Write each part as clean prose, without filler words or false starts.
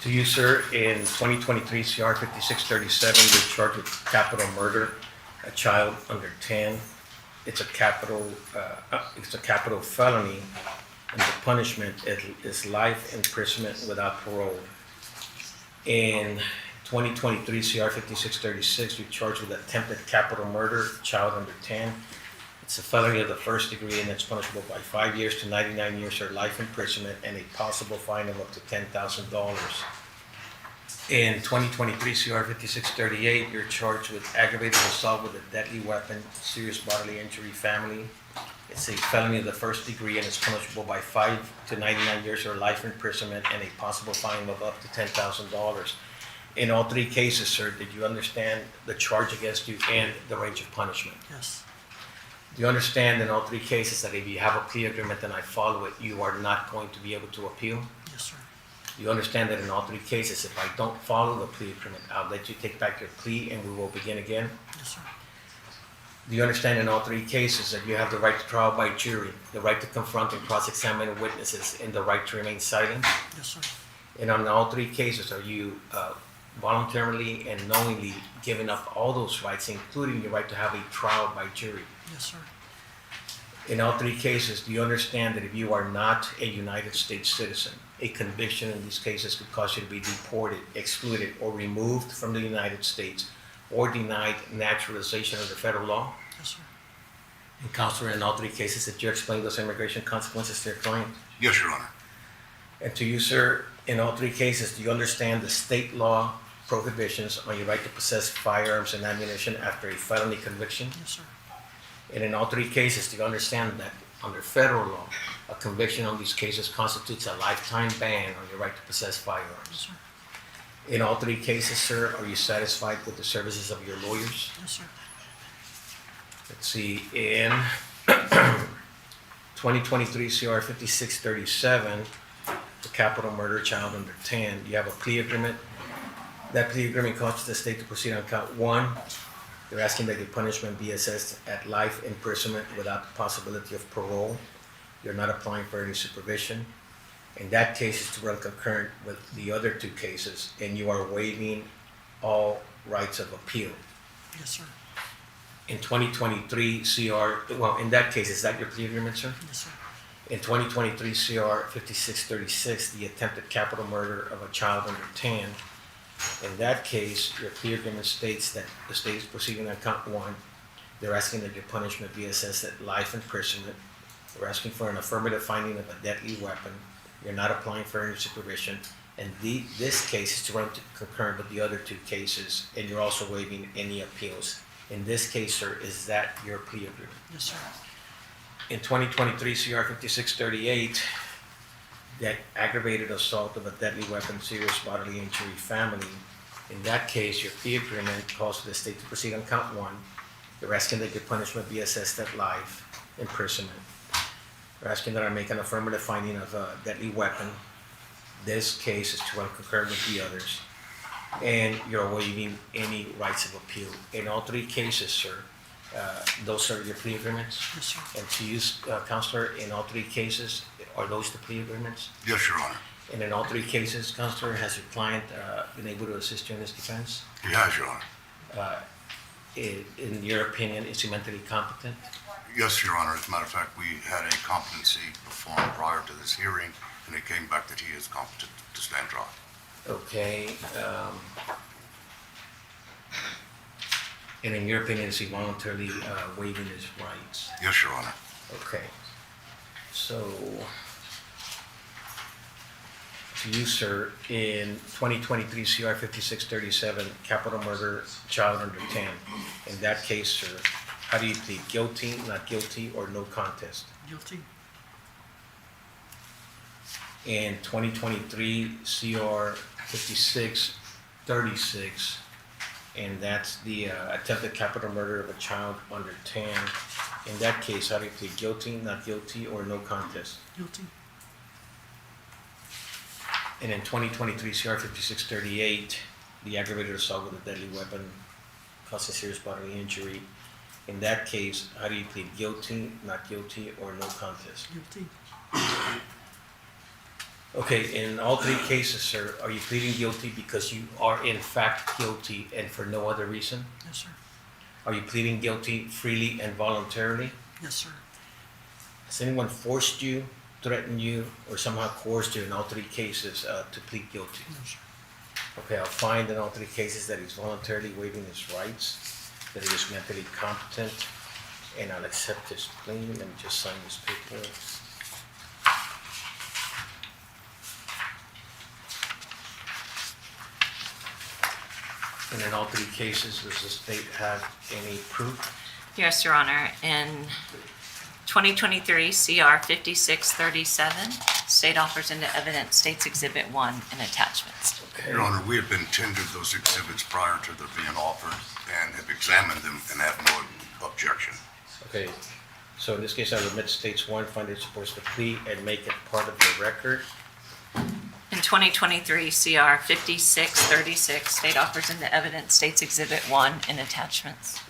To you, sir, in 2023 CR 5637, you're charged with capital murder, a child under 10. It's a capital felony, and the punishment is life imprisonment without parole. In 2023 CR 5636, you're charged with attempted capital murder, child under 10. It's a felony of the first degree, and it's punishable by 5 years to 99 years or life imprisonment and a possible fine of up to $10,000. In 2023 CR 5638, you're charged with aggravated assault with a deadly weapon, serious bodily injury, family. It's a felony of the first degree, and it's punishable by 5 to 99 years or life imprisonment and a possible fine of up to $10,000. In all three cases, sir, did you understand the charge against you and the range of punishment? Yes. Do you understand in all three cases that if you have a plea agreement and I follow it, you are not going to be able to appeal? Yes, sir. Do you understand that in all three cases, if I don't follow the plea agreement, I'll let you take back your plea and we will begin again? Yes, sir. Do you understand in all three cases that you have the right to trial by jury, the right to confront and cross-examine witnesses, and the right to remain silent? Yes, sir. And on all three cases, are you voluntarily and knowingly giving up all those rights, including your right to have a trial by jury? Yes, sir. In all three cases, do you understand that if you are not a United States citizen, a conviction in these cases could cause you to be deported, excluded, or removed from the United States, or denied naturalization under federal law? Yes, sir. And Counselor, in all three cases, did you explain those immigration consequences to your client? Yes, Your Honor. And to you, sir, in all three cases, do you understand the state law prohibitions on your right to possess firearms and ammunition after a felony conviction? Yes, sir. And in all three cases, do you understand that under federal law, a conviction on these cases constitutes a lifetime ban on your right to possess Yes, firearms? sir. In all three cases, sir, are you satisfied with the services of your lawyers? Yes, sir. Let's see, in 2023 CR 5637, the capital murder, child under 10, you have a plea agreement. That plea agreement causes the state to proceed on count one. They're asking that your punishment be assessed at life imprisonment without the possibility of parole. You're not applying for any supervision. In that case, is to run concurrent with the other two cases, and you are waiving all rights of appeal. Yes, sir. In 2023 CR, well, in that case, is that your plea agreement, sir? Yes, sir. In 2023 CR 5636, the attempted capital murder of a child under 10, in that case, your plea agreement states that the state is proceeding on count one. They're asking that your punishment be assessed at life imprisonment. They're asking for an affirmative finding of a deadly weapon. You're not applying for any supervision. And this case is to run concurrent with the other two cases, and you're also waiving any appeals. In this case, sir, is that your plea agreement? Yes, sir. In 2023 CR 5638, that aggravated assault of a deadly weapon, serious bodily injury, family. In that case, your plea agreement calls for the state to proceed on count one. They're asking that your punishment be assessed at life imprisonment. They're asking that I make an affirmative finding of a deadly weapon. This case is to run concurrent with the others. And you're waiving any rights of appeal. In all three cases, sir, those are your plea agreements? Yes, sir. And to you, Counselor, in all three cases, are those the plea agreements? Yes, Your Honor. And in all three cases, Counselor, has your client been able to assist you in his defense? He has, Your Honor. In your opinion, is he mentally competent? Yes, Your Honor. As a matter of fact, we had a competency performed prior to this hearing, and it came back that he is competent to stand trial. Okay. And in your opinion, is he voluntarily waiving his rights? Yes, Your Honor. Okay. So, to you, sir, in 2023 CR 5637, capital murder, child under 10. In that case, sir, how do you plead? Guilty, not guilty, or no contest? Guilty. In 2023 CR 5636, and that's the attempted capital murder of a child under 10. In that case, how do you plead? Guilty, not guilty, or no contest? Guilty. And in 2023 CR 5638, the aggravated assault with a deadly weapon causing serious bodily injury. In that case, how do you plead? Guilty, not guilty, or no contest? Guilty. Okay, in all three cases, sir, are you pleading guilty because you are in fact guilty and for no other reason? Yes, sir. Are you pleading guilty freely and voluntarily? Yes, sir. Has anyone forced you, threatened you, or somehow coerced you in all three cases to plead guilty? No, sir. Okay, I'll find in all three cases that he's voluntarily waiving his rights, that he is mentally competent, and I'll accept his plea. Let me just sign this paper. And in all three cases, does the state have any proof? Yes, Your Honor. In 2023 CR 5637, state offers into evidence State's Exhibit 1 and attachments. Okay. Your Honor, we have been tendered those exhibits prior to their being offered and have examined them and have no objection. Okay, so in this case, I'll admit State's 1, find it supposed to plea and make it part of the record. In 2023 CR 5636, state offers into evidence State's Exhibit 1 and attachments.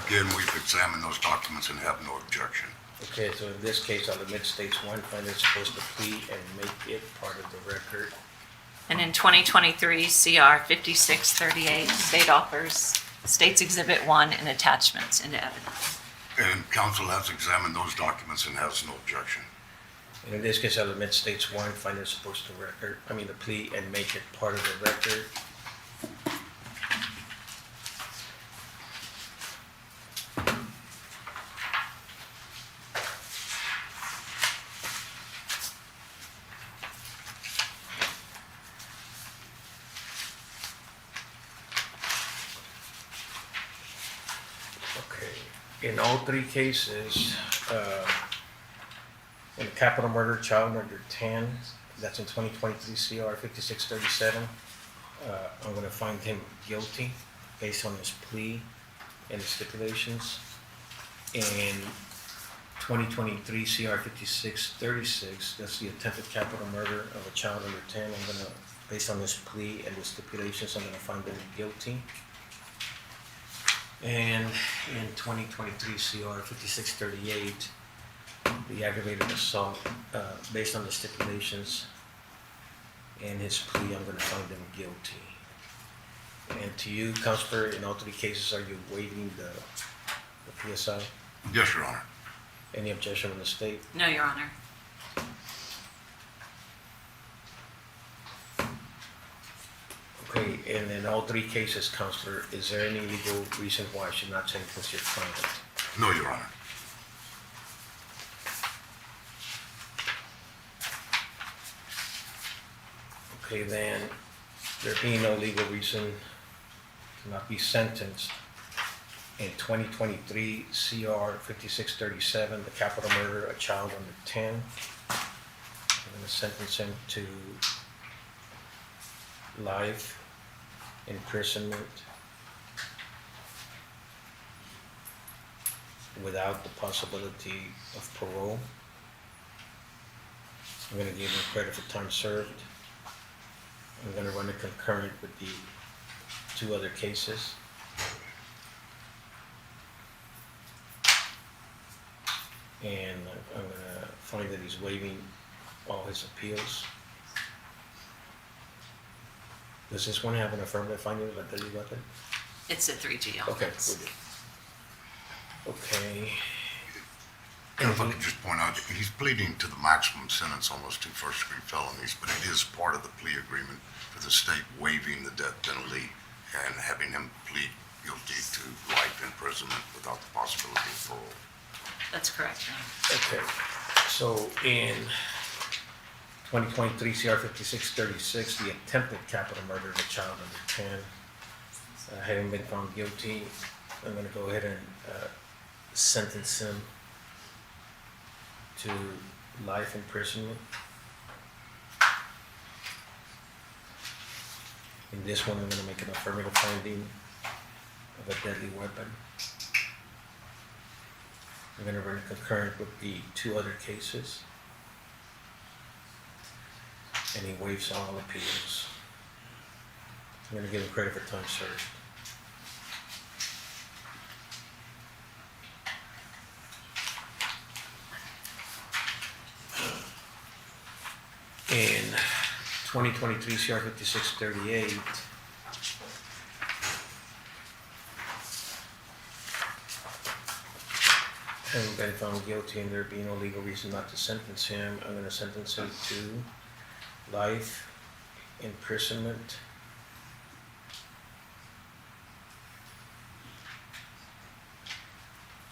Again, we've examined those documents and have no objection. Okay, so in this case, I'll admit State's 1, find it supposed to plea and make it part of the record. And in 2023 CR 5638, state offers State's Exhibit 1 and attachments into evidence. And counsel has examined those documents and has no objection. And in this case, I'll admit State's 1, find it supposed to the plea and make it part of the record. Okay, in all three cases, in capital murder, child murder 10, that's in 2023 CR 5637, I'm going to find him guilty based on his plea and the stipulations. In 2023 CR 5636, that's the attempted capital murder of a child under 10. I'm going to, based on his plea and the stipulations, I'm going to find him guilty. And in 2023 CR 5638, the aggravated assault, based on the stipulations and his plea, I'm going to find him guilty. And to you, Counselor, in all three cases, are you waiving the PSI? Yes, Your Honor. Any objection from the state? No, Your Honor. Okay, and in all three cases, Counselor, is there any legal reason why I should not sentence your client? No, Your Honor. Okay, then, there being no legal reason to not be sentenced, in 2023 CR 5637, the capital murder of a child under 10, I'm going to sentence him to life imprisonment without the possibility of parole. I'm going to give him credit for time served. I'm going to run it concurrent with the two other cases. And I'm going to find that he's waiving all his appeals. Does this one have an affirmative finding of a deadly weapon? It's a 3G Okay, offense. we do. Okay. And if I could just point out, he's pleading to the maximum sentence on those two first-degree felonies, but it is part of the plea agreement for the state waiving the death penalty and having him plead guilty to life imprisonment without the possibility of parole. That's correct, Your Honor. Okay, so in 2023 CR 5636, the attempted capital murder of a child under 10, having been found guilty, I'm going to go ahead and sentence him to life imprisonment. In this one, I'm going to make an affirmative finding of a deadly weapon. I'm going to run it concurrent with the two other cases. And he waives all appeals. I'm going to give him credit for time served. in 2023 CR 5638, having been found guilty and there being no legal reason not to sentence him, I'm gonna sentence him to life imprisonment.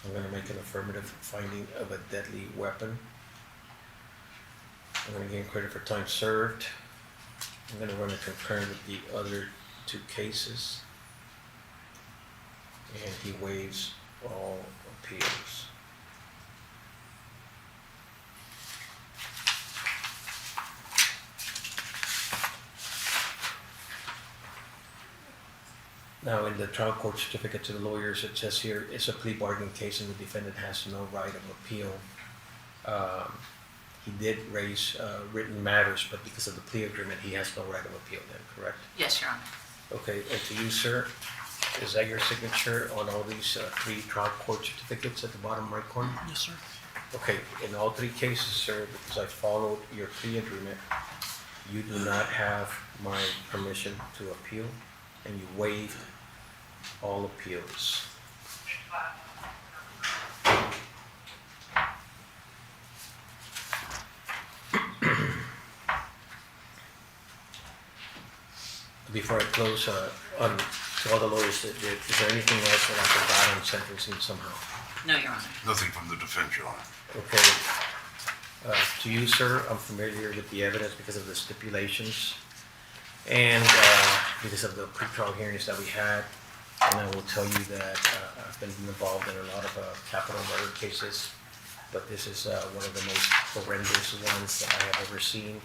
I'm gonna make an affirmative finding of a deadly weapon. I'm gonna gain credit for time served. I'm gonna run it concurrent with the other two cases. And he waives all appeals. Now, in the trial court certificate to the lawyers, it says here, it's a plea bargain case and the defendant has no right of appeal. He did raise written matters, but because of the plea agreement, he has no right of appeal then, correct? Yes, Your Honor. Okay, and to you, sir, is that your signature on all these three trial court certificates at the bottom right corner? Yes, sir. Okay, in all three cases, sir, because I followed your plea agreement, you do not have my permission to appeal, and you waived all appeals. Before I close, to all the lawyers, is there anything else that I could add on sentencing somehow? No, Your Honor. Nothing from the defense, Your Honor. Okay. To you, sir, I'm familiar with the evidence because of the stipulations and because of the pretrial hearings that we had. And I will tell you that I've been involved in a lot of capital murder cases, but this is one of the most horrendous ones that I have ever seen.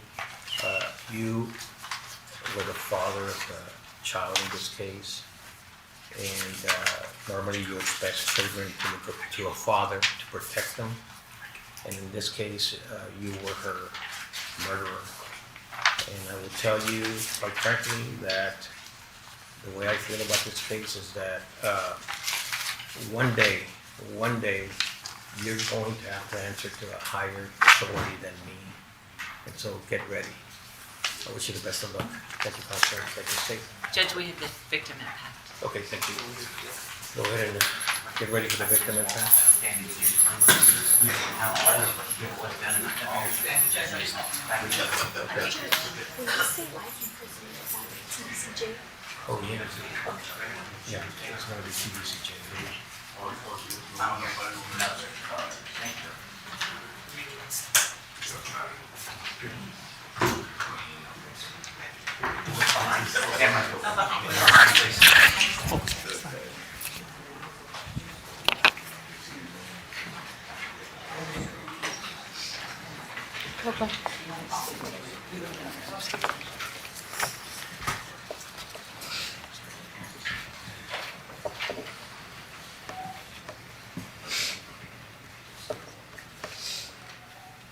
You were the father of the child in this case, and normally you expect children to look up to a father to protect them, and in this case, you were her murderer. And I will tell you, quite frankly, that the way I feel about this case is that one day, you're going to have to answer to a higher authority than me, and so get ready. I wish you the best of luck. Thank you, Counselor. Thank you, State. Judge, we have the victim impact. Okay, thank you. Go ahead and get ready for the victim impact. Oh, yeah. Yeah, it's gonna be TBCJ.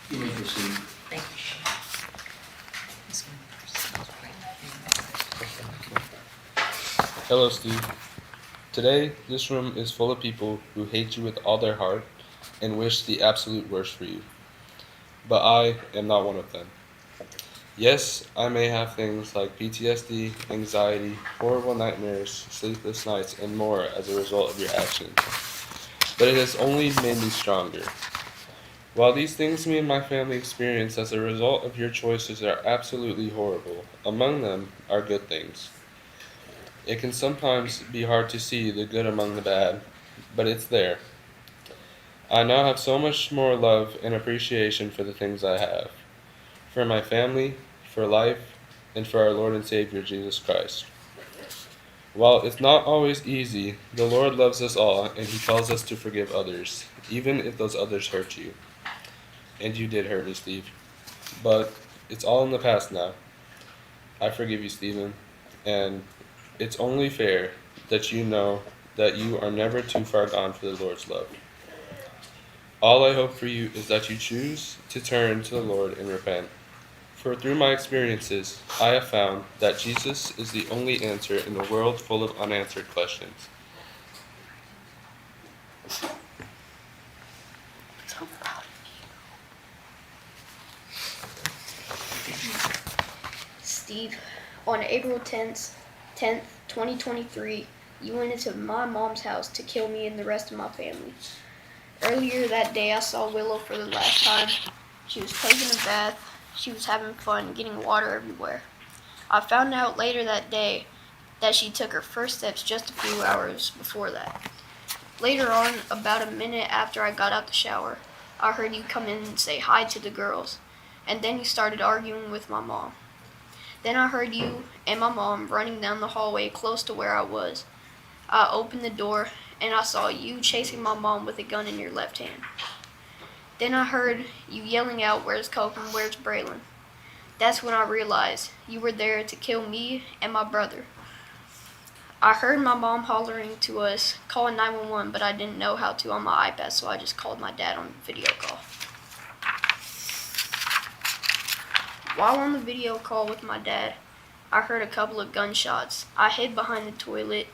You may proceed. Thank you. Hello, Steve. Today, this room is full of people who hate you with all their heart and wish the absolute worst for you. But I am not one of them. Yes, I may have things like PTSD, anxiety, horrible nightmares, sleepless nights, and more as a result of your actions. But it has only made me stronger. While these things me and my family experience as a result of your choices are absolutely horrible, among them are good things. It can sometimes be hard to see the good among the bad, but it's there. I now have so much more love and appreciation for the things I have, for my family, for life, and for our Lord and Savior Jesus Christ. While it's not always easy, the Lord loves us all, and He tells us to forgive others, even if those others hurt you. And you did hurt me, Steve. But it's all in the past now. I forgive you, Stephen, and it's only fair that you know that you are never too far gone for the Lord's love. All I hope for you is that you choose to turn to the Lord and repent. For through my experiences, I have found that Jesus is the only answer in a world full of unanswered questions. Steve. On April 10th, 2023, you went into my mom's house to kill me and the rest of my family. Earlier that day, I saw Willow for the last time. She was taking a bath. She was having fun, getting water everywhere. I found out later that day that she took her first steps just a few hours before that. Later on, about a minute after I got out the shower, I heard you come in and say hi to the girls, and then you started arguing with my mom. Then I heard you and my mom running down the hallway close to where I was. I opened the door, and I saw you chasing my mom with a gun in your left hand. Then I heard you yelling out, "Where's Cope and where's Braylon?" That's when I realized you were there to kill me and my brother. I heard my mom hollering to us, calling 911, but I didn't know how to on my iPad, so I just called my dad on video call. While on the video call with my dad, I heard a couple of gunshots. I hid behind the toilet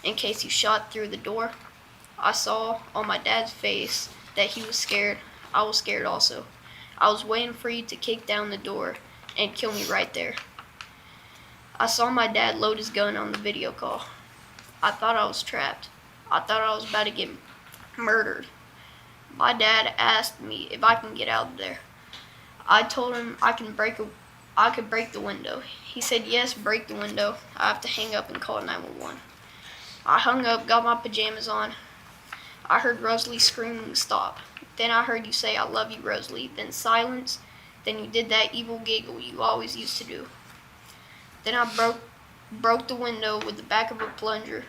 in case you shot through the door. I saw on my dad's face that he was scared. I was scared also. I was waiting for you to kick down the door and kill me right there. I saw my dad load his gun on the video call. I thought I was trapped. I thought I was about to get murdered. My dad asked me if I can get out of there. I told him I could break the window. He said, "Yes, break the window. I have to hang up and call 911. I hung up, got my pajamas on. I heard Rosalie screaming, "Stop." Then I heard you say, "I love you, Rosalie." Then silence. Then you did that evil giggle you always used to do. Then I broke the window with the back of a plunger.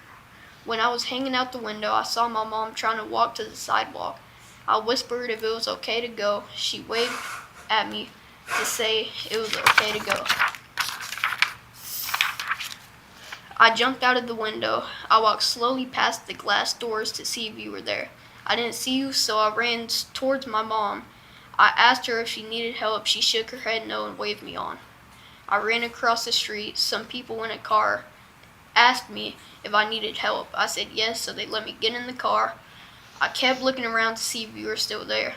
When I was hanging out the window, I saw my mom trying to walk to the sidewalk. I whispered if it was okay to go. She waved at me to say it was okay to go. I jumped out of the window. I walked slowly past the glass doors to see if you were there. I didn't see you, so I ran towards my mom. I asked her if she needed help. She shook her head no and waved me on. I ran across the street. Some people in a car asked me if I needed help. I said yes, so they let me get in the car. I kept looking around to see if you were still there.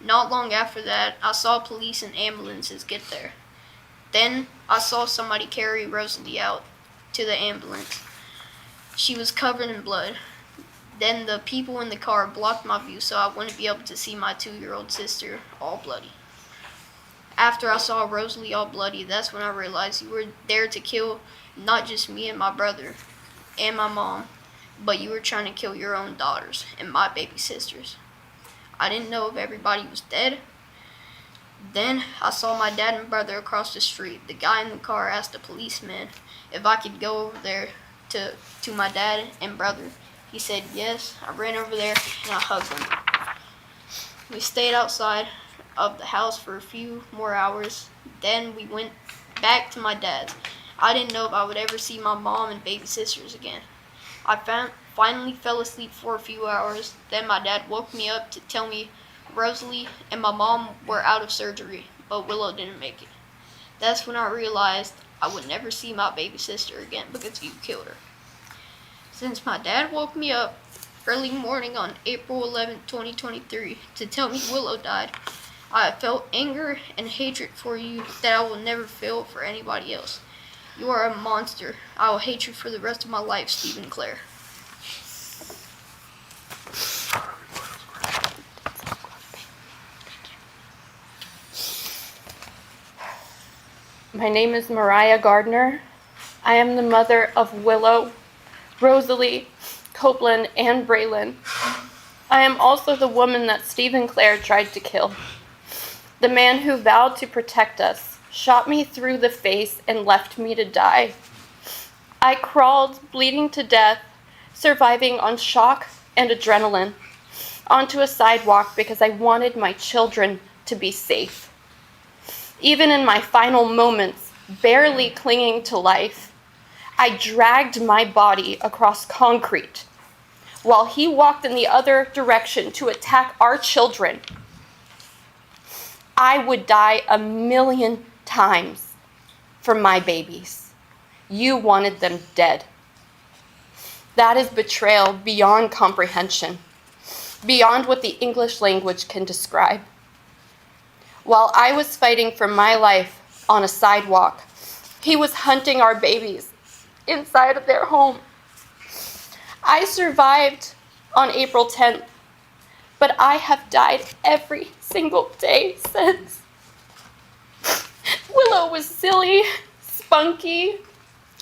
Not long after that, I saw police and ambulances get there. Then I saw somebody carry Rosalie out to the ambulance. She was covered in blood. Then the people in the car blocked my view so I wouldn't be able to see my 2-year-old sister all bloody. After I saw Rosalie all bloody, that's when I realized you were there to kill not just me and my brother and my mom, but you were trying to kill your own daughters and my baby sisters. I didn't know if everybody was dead. Then I saw my dad and brother across the street. The guy in the car asked the policeman if I could go over there to my dad and brother. He said yes. I ran over there and I hugged them. We stayed outside of the house for a few more hours. Then we went back to my dad's. I didn't know if I would ever see my mom and baby sisters again. I finally fell asleep for a few hours. Then my dad woke me up to tell me Rosalie and my mom were out of surgery, but Willow didn't make it. That's when I realized I would never see my baby sister again because you killed her. Since my dad woke me up early morning on April 11, 2023 to tell me Willow died, I felt anger and hatred for you that I will never feel for anybody else. You are a monster. I will hate you for the rest of my life, Steve and Clare. My name is Mariah Gardner. I am the mother of Willow, Rosalie, Copeland, and Braylon. I am also the woman that Steve and Clare tried to kill. The man who vowed to protect us shot me through the face and left me to die. I crawled, bleeding to death, surviving on shock and adrenaline, onto a sidewalk because I wanted my children to be safe. Even in my final moments, barely clinging to life, I dragged my body across concrete while he walked in the other direction to attack our children. I would die 1,000,000 times for my babies. You wanted them dead. That is betrayal beyond comprehension, beyond what the English language can describe. While I was fighting for my life on a sidewalk, He was hunting our babies inside of their home. I survived on April 10th, but I have died every single day since. Willow was silly, spunky,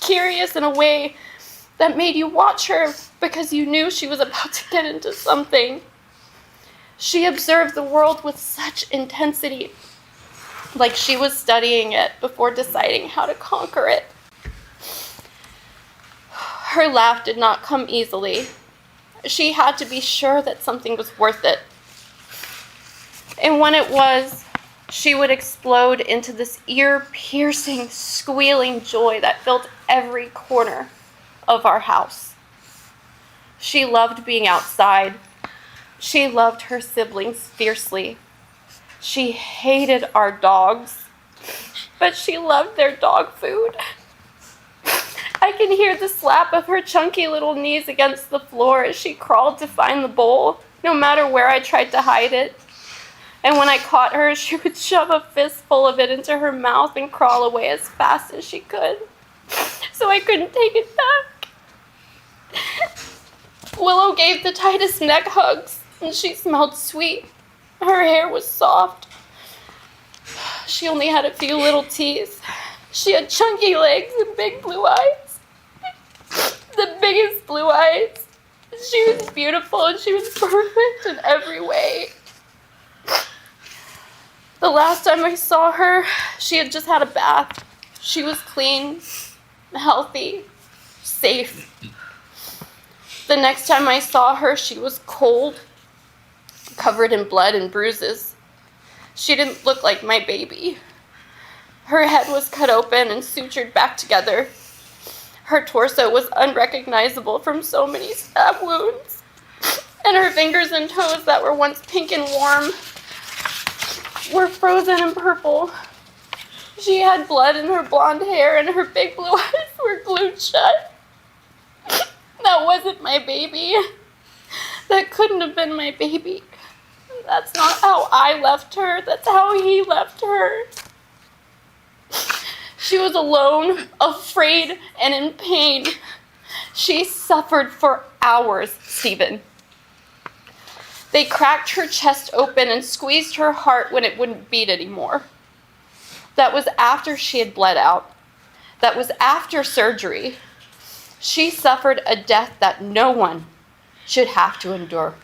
curious in a way that made you watch her because you knew she was about to get into something. She observed the world with such intensity, like she was studying it before deciding how to conquer it. Her laugh did not come easily. She had to be sure that something was worth it. And when it was, she would explode into this ear-piercing, squealing joy that filled every corner of our house. She loved being outside. She loved her siblings fiercely. She hated our dogs, but she loved their dog food. I can hear the slap of her chunky little knees against the floor as she crawled to find the bowl, no matter where I tried to hide it. And when I caught her, she would shove a fistful of it into her mouth and crawl away as fast as she could, so I couldn't take it back. Willow gave the tightest neck hugs, and she smelled sweet. Her hair was soft. She only had a few little teeth. She had chunky legs and big blue eyes. The biggest blue eyes. She was beautiful and she was perfect in every way. The last time I saw her, she had just had a bath. She was clean, healthy, safe. The next time I saw her, she was cold, covered in blood and bruises. She didn't look like my baby. Her head was cut open and sutured back together. Her torso was unrecognizable from so many stab wounds. And her fingers and toes that were once pink and warm were frozen and purple. She had blood in her blonde hair and her big blue eyes were glued shut. That wasn't my baby. That couldn't have been my baby. That's not how I left her. That's how he left her. She was alone, afraid, and in pain. She suffered for hours, Stephen. They cracked her chest open and squeezed her heart when it wouldn't beat anymore. That was after she had bled out. That was after surgery. She suffered a death that no one should have to endure,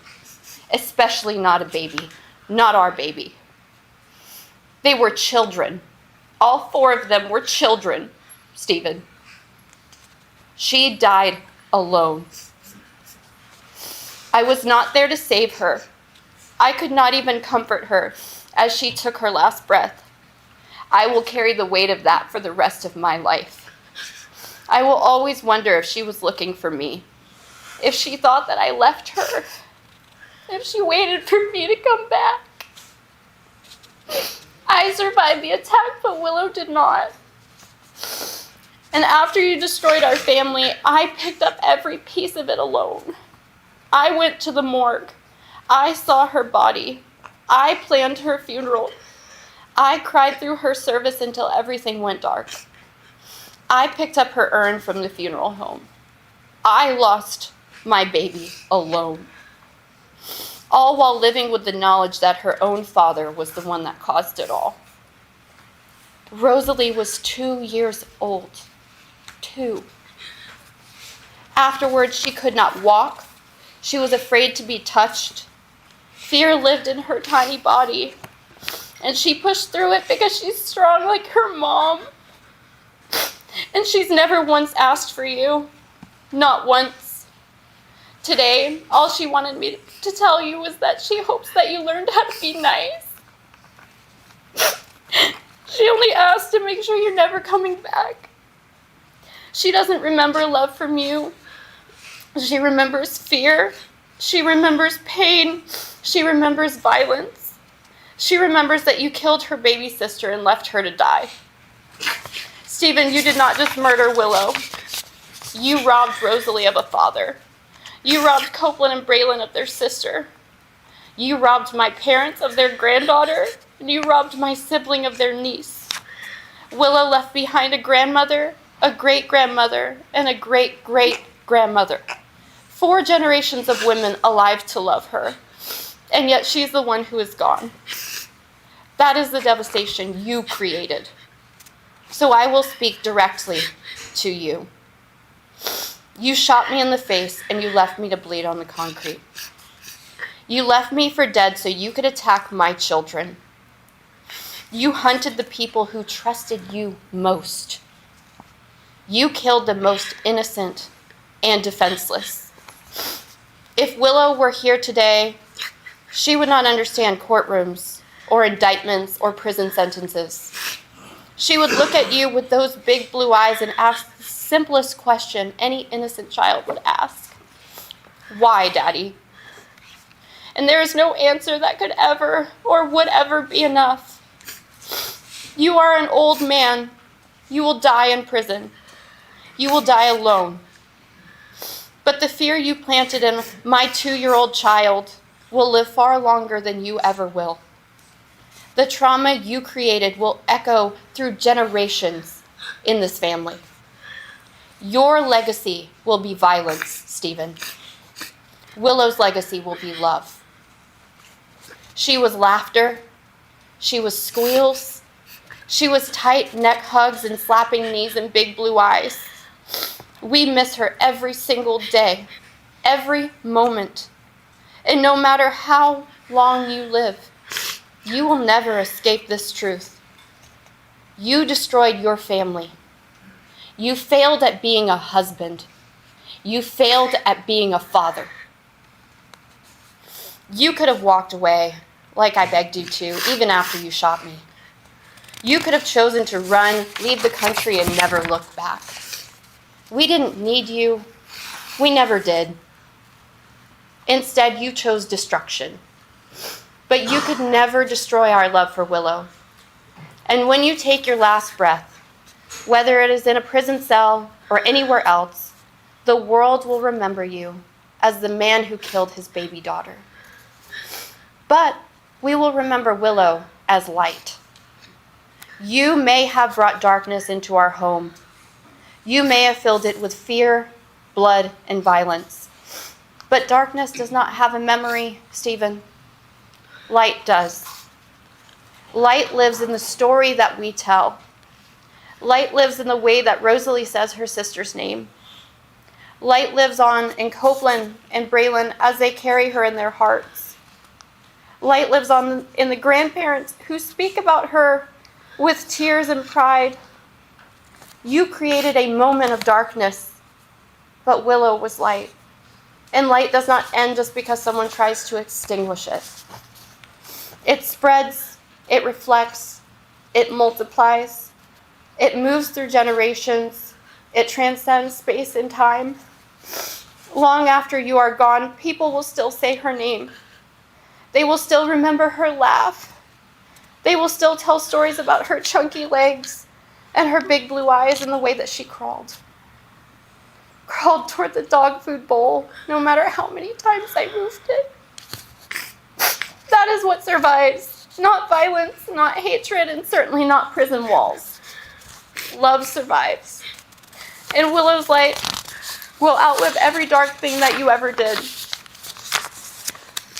especially not a baby, not our baby. They were children. All 4 of them were children, Stephen. She died alone. I was not there to save her. I could not even comfort her as she took her last breath. I will carry the weight of that for the rest of my life. I will always wonder if she was looking for me, if she thought that I left her, if she waited for me to come back. I survived the attack, but Willow did not. And after you destroyed our family, I picked up every piece of it alone. I went to the morgue. I saw her body. I planned her funeral. I cried through her service until everything went dark. I picked up her urn from the funeral home. I lost my baby alone. All while living with the knowledge that her own father was the one that caused it all. Rosalie was 2 years old. 2. Afterwards, she could not walk. She was afraid to be touched. Fear lived in her tiny body, and she pushed through it because she's strong like her mom. And she's never once asked for you. Not once. Today, all she wanted me to tell you was that she hopes that you learned how to be nice. She only asked to make sure you're never coming back. She doesn't remember love from you. She remembers fear. She remembers pain. She remembers violence. She remembers that you killed her baby sister and left her to die. Stephen, you did not just murder Willow. You robbed Rosalie of a father. You robbed Copeland and Braylon of their sister. You robbed my parents of their granddaughter, and you robbed my sibling of their niece. Willow left behind a grandmother, a great-grandmother, and a great-great-grandmother. 4 generations of women alive to love her, and yet she's the one who is gone. That is the devastation you created. So I will speak directly to you. You shot me in the face and you left me to bleed on the concrete. You left me for dead so you could attack my children. You hunted the people who trusted you most. You killed the most innocent and defenseless. If Willow were here today, she would not understand courtrooms or indictments or prison sentences. She would look at you with those big blue eyes and ask the simplest question any innocent child would ask. Why, Daddy? And there is no answer that could ever or would ever be enough. You are an old man. You will die in prison. You will die alone. But the fear you planted in my 2-year-old child will live far longer than you ever will. The trauma you created will echo through generations in this family. Your legacy will be violence, Stephen. Willow's legacy will be love. She was laughter. She was squeals. She was tight neck hugs and slapping knees and big blue eyes. We miss her every single day, every moment. And no matter how long you live, you will never escape this truth. You destroyed your family. You failed at being a husband. You failed at being a father. You could have walked away, like I begged you to, even after you shot me. You could have chosen to run, leave the country, and never look back. We didn't need you. We never did. Instead, you chose destruction. But you could never destroy our love for Willow. And when you take your last breath, whether it is in a prison cell or anywhere else, the world will remember you as the man who killed his baby daughter. But we will remember Willow as light. You may have brought darkness into our home. You may have filled it with fear, blood, and violence. But darkness does not have a memory, Stephen. Light does. Light lives in the story that we tell. Light lives in the way that Rosalie says her sister's name. Light lives on in Copeland and Braylon as they carry her in their hearts. Light lives on in the grandparents who speak about her with tears and pride. You created a moment of darkness, but Willow was light. And light does not end just because someone tries to extinguish it. It spreads, it reflects, it multiplies, it moves through generations, it transcends space and time. Long after you are gone, people will still say her name. They will still remember her laugh. They will still tell stories about her chunky legs and her big blue eyes and the way that she crawled. Crawled toward the dog food bowl, no matter how many times I moved it. That is what survives. Not violence, not hatred, and certainly not prison walls. Love survives. And Willow's light will outlive every dark thing that you ever did.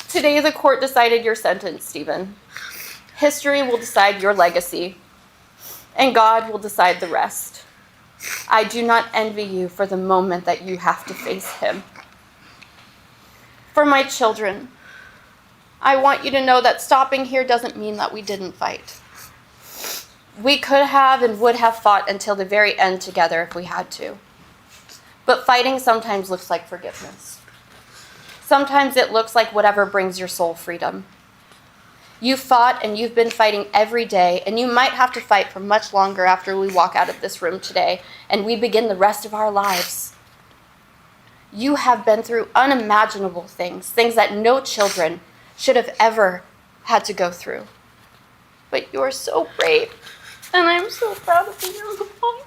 Today, the court decided your sentence, Stephen. History will decide your legacy, and God will decide the rest. I do not envy you for the moment that you have to face him. For my children, I want you to know that stopping here doesn't mean that we didn't fight. We could have and would have fought until the very end together if we had to. But fighting sometimes looks like forgiveness. Sometimes it looks like whatever brings your soul freedom. You fought and you've been fighting every day, and you might have to fight for much longer after we walk out of this room today and we begin the rest of our lives. You have been through unimaginable things that no children should have ever had to go through. But you're so brave, and I'm so proud of you, mom.